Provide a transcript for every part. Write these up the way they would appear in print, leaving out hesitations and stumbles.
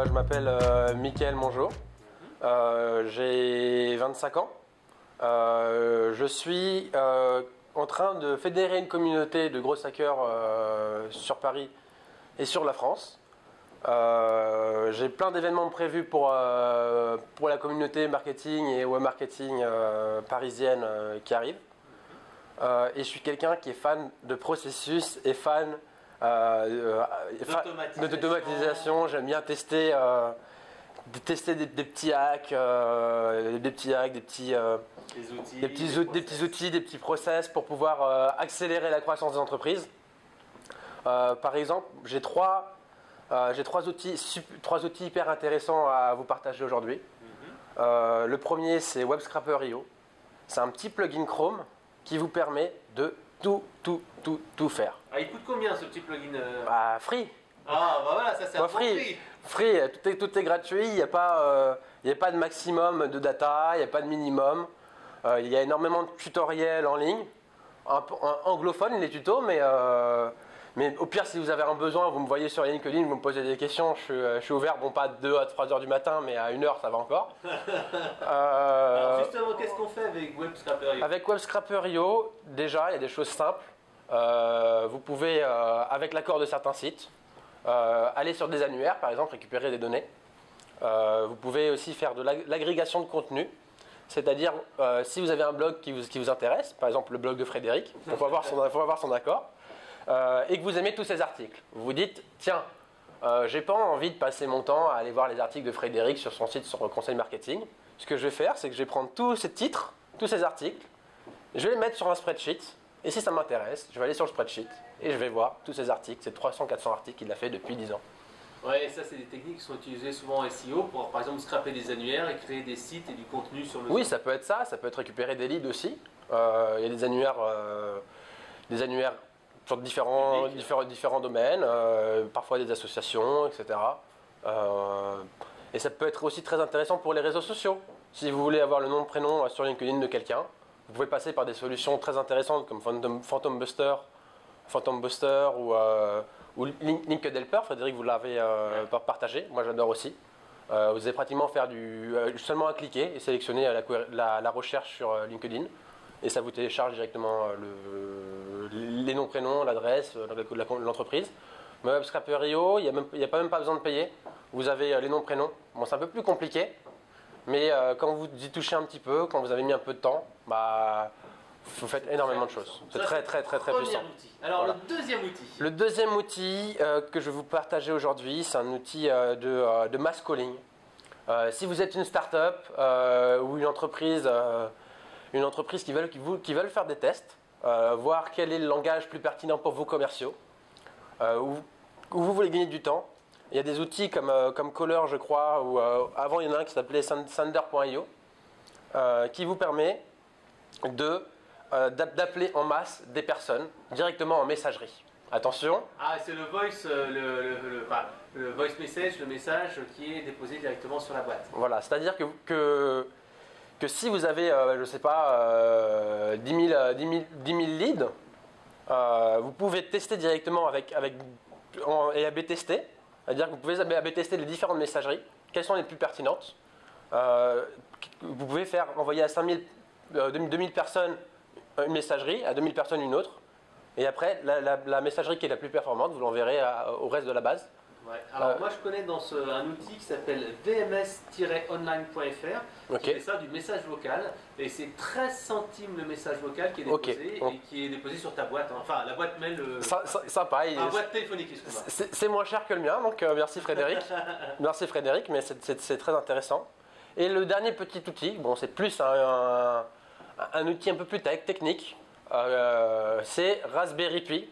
je m'appelle Mickaël Mongeau, j'ai 25 ans. Je suis en train de fédérer une communauté de gros hackers sur Paris et sur la France. J'ai plein d'événements prévus pour la communauté marketing et web marketing parisienne qui arrivent. Et je suis quelqu'un qui est fan de processus et fan d'automatisation. J'aime bien tester des petits hacks, des petits outils, des petits process pour pouvoir accélérer la croissance des entreprises. Par exemple, j'ai trois outils hyper intéressants à vous partager aujourd'hui. Le premier, c'est WebScraper.io. C'est un petit plugin Chrome qui vous permet de tout faire. Ah, il coûte combien ce petit plugin Free. Ah, bah voilà, ça c'est un free. Free, tout est gratuit, il n'y a pas de maximum de data, il n'y a pas de minimum. Il y a énormément de tutoriels en ligne, anglophones les tutos, mais au pire, si vous avez un besoin, vous me voyez sur LinkedIn, vous me posez des questions, je suis ouvert, bon pas de 2 à 3 heures du matin, mais à 1 heure, ça va encore. Alors justement, qu'est-ce qu'on fait avec WebScraper.io? Avec WebScraper.io, déjà, il y a des choses simples. Vous pouvez, avec l'accord de certains sites, aller sur des annuaires, par exemple, récupérer des données. Vous pouvez aussi faire de l'agrégation de contenu. C'est-à-dire, si vous avez un blog qui vous intéresse, par exemple le blog de Frédéric, il faut avoir son accord, et que vous aimez tous ces articles. Vous vous dites, tiens, j'ai pas envie de passer mon temps à aller voir les articles de Frédéric sur son site sur Conseil Marketing. Ce que je vais faire, c'est que je vais prendre tous ces titres, tous ces articles, je vais les mettre sur un spreadsheet, et si ça m'intéresse, je vais aller sur le spreadsheet, et je vais voir tous ces articles, ces 300-400 articles qu'il a fait depuis 10 ans. Ouais, et ça c'est des techniques qui sont utilisées souvent en SEO pour par exemple scraper des annuaires et créer des sites et du contenu sur le Oui, site. ça peut être ça peut être récupérer des leads aussi. Il y a des annuaires sur différents domaines, parfois des associations, etc. Et ça peut être aussi très intéressant pour les réseaux sociaux. Si vous voulez avoir le nom, prénom sur LinkedIn de quelqu'un, vous pouvez passer par des solutions très intéressantes comme Phantom Buster ou LinkedHelper. Frédéric, vous l'avez partagé, moi j'adore aussi. Vous avez pratiquement faire seulement à cliquer et sélectionner la recherche sur LinkedIn et ça vous télécharge directement les noms, prénoms, l'adresse, l'entreprise. Mais WebScraper.io, il n'y a même pas besoin de payer. Vous avez les noms, prénoms. Bon, c'est un peu plus compliqué, mais quand vous y touchez un petit peu, quand vous avez mis un peu de temps, vous faites énormément de choses. C'est très puissant. Outil. Alors voilà. Le deuxième outil. Le deuxième outil que je vais vous partager aujourd'hui, c'est un outil de mass calling. Si vous êtes une start-up ou une entreprise qui veulent faire des tests, voir quel est le langage plus pertinent pour vos commerciaux, où vous voulez gagner du temps, il y a des outils comme Caller, je crois, ou avant il y en a un qui s'appelait Sender.io, qui vous permet d'appeler en masse des personnes directement en messagerie. Attention. Ah, c'est le voice, le voice message, le message qui est déposé directement sur la boîte. Voilà, c'est-à-dire que si vous avez, je ne sais pas, 10 000 leads, vous pouvez tester directement et A/B tester. C'est-à-dire que vous pouvez A/B tester les différentes messageries. Quelles sont les plus pertinentes? Vous pouvez envoyer à 2000 personnes une messagerie, à 2000 personnes une autre. Et après, la messagerie qui est la plus performante, vous l'enverrez au reste de la base. Ouais. Alors moi je connais un outil qui s'appelle vms-online.fr qui fait ça du message vocal et c'est 13 centimes le message vocal qui est déposé et qui est déposé sur ta boîte, enfin la boîte mail, sympa. La boîte téléphonique, excuse-moi. C'est moins cher que le mien, donc merci Frédéric. Merci Frédéric, mais c'est très intéressant. Et le dernier petit outil, bon c'est plus un outil un peu plus technique, c'est Raspberry Pi.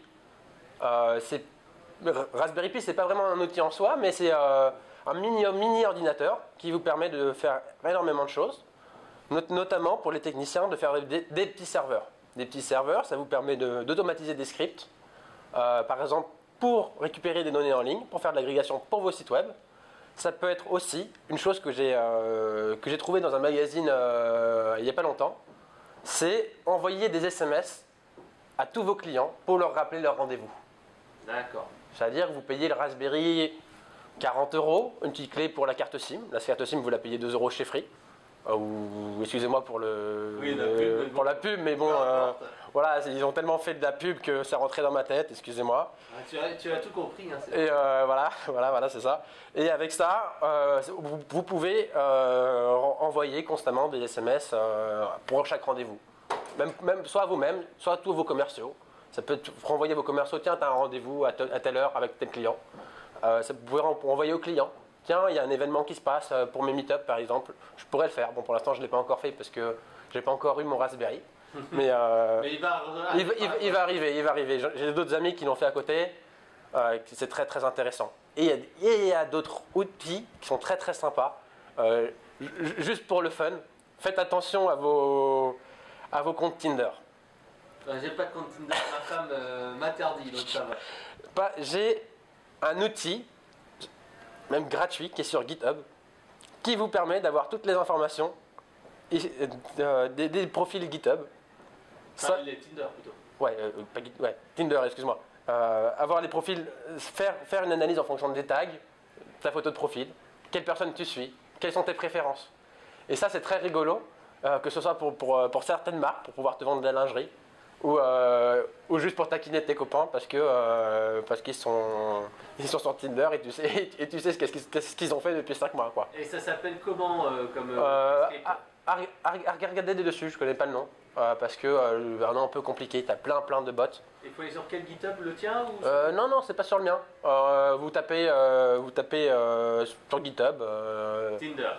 Raspberry Pi, c'est pas vraiment un outil en soi, mais c'est un mini ordinateur qui vous permet de faire énormément de choses, notamment pour les techniciens de faire des petits serveurs. Des petits serveurs, ça vous permet d'automatiser des scripts, par exemple pour récupérer des données en ligne, pour faire de l'agrégation pour vos sites web. Ça peut être aussi une chose que j'ai trouvé dans un magazine il n'y a pas longtemps, c'est envoyer des SMS à tous vos clients pour leur rappeler leur rendez-vous. D'accord. C'est-à-dire que vous payez le Raspberry, 40 €, une petite clé pour la carte SIM. La carte SIM, vous la payez 2 € chez Free. Ou excusez-moi pour pour la pub, mais bon, voilà, ils ont tellement fait de la pub que ça rentrait dans ma tête, excusez-moi. Tu as tout compris. Hein, et voilà, c'est ça. Et avec ça, vous pouvez envoyer constamment des SMS pour chaque rendez-vous. Même soit à vous-même, soit à tous vos commerciaux. Ça peut renvoyer vos commerciaux, tiens, tu as un rendez-vous à telle heure avec tel client. Ça vous pouvez envoyer aux clients. Tiens, il y a un événement qui se passe pour mes meet-up par exemple, je pourrais le faire. Bon, pour l'instant, je ne l'ai pas encore fait parce que je n'ai pas encore eu mon Raspberry. Mais il va arriver. J'ai d'autres amis qui l'ont fait à côté. C'est très très intéressant. Et il y a d'autres outils qui sont très très sympas. Juste pour le fun, faites attention à vos comptes Tinder. J'ai pas de compte Tinder, ma femme m'interdit, donc ça va. J'ai un outil, même gratuit, qui est sur GitHub, qui vous permet d'avoir toutes les informations des profils GitHub. Les Tinder plutôt. Ouais, Tinder, excuse-moi. Avoir les profils, faire une analyse en fonction des tags, ta photo de profil, quelle personne tu suis, quelles sont tes préférences. Et ça, c'est très rigolo, que ce soit pour certaines marques, pour pouvoir te vendre de la lingerie, ou juste pour taquiner tes copains parce qu'ils sont sur Tinder et tu sais ce qu'ils ont fait depuis 5 mois, quoi. Et ça s'appelle comment regarder dessus, je connais pas le nom parce que un nom un peu compliqué, tu as plein de bots. Il faut aller sur quel GitHub, le tien ou non, c'est pas sur le mien. Vous tapez sur GitHub Tinder.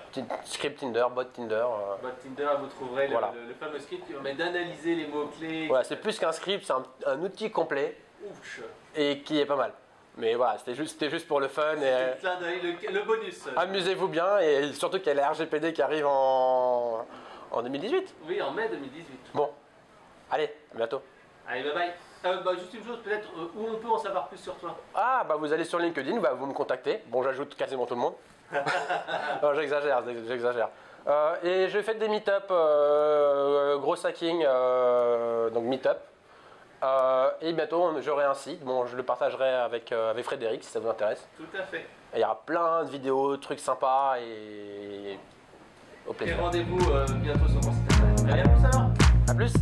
Script Tinder, bot Tinder. Bot Tinder, vous trouverez le fameux script qui permet d'analyser les mots-clés. Voilà, c'est plus qu'un script, c'est un outil complet. Ouch. Et qui est pas mal. Mais voilà, c'était juste pour le fun. Le clin d'œil, le bonus. Amusez-vous bien et surtout qu'il y a la RGPD qui arrive en 2018. Oui, en mai 2018. Bon, allez, à bientôt. Allez, bye bye. Juste une chose, peut-être, où on peut en savoir plus sur toi? Vous allez sur LinkedIn, vous me contactez. Bon, j'ajoute quasiment tout le monde. Non, j'exagère. Et je fais des meet-up, gros hacking, donc meet-up. Et bientôt, j'aurai un site. Bon, je le partagerai avec Frédéric si ça vous intéresse. Tout à fait. Et il y aura plein de vidéos, trucs sympas et au plaisir. Et rendez-vous bientôt sur mon site internet. Allez, à plus alors. À plus.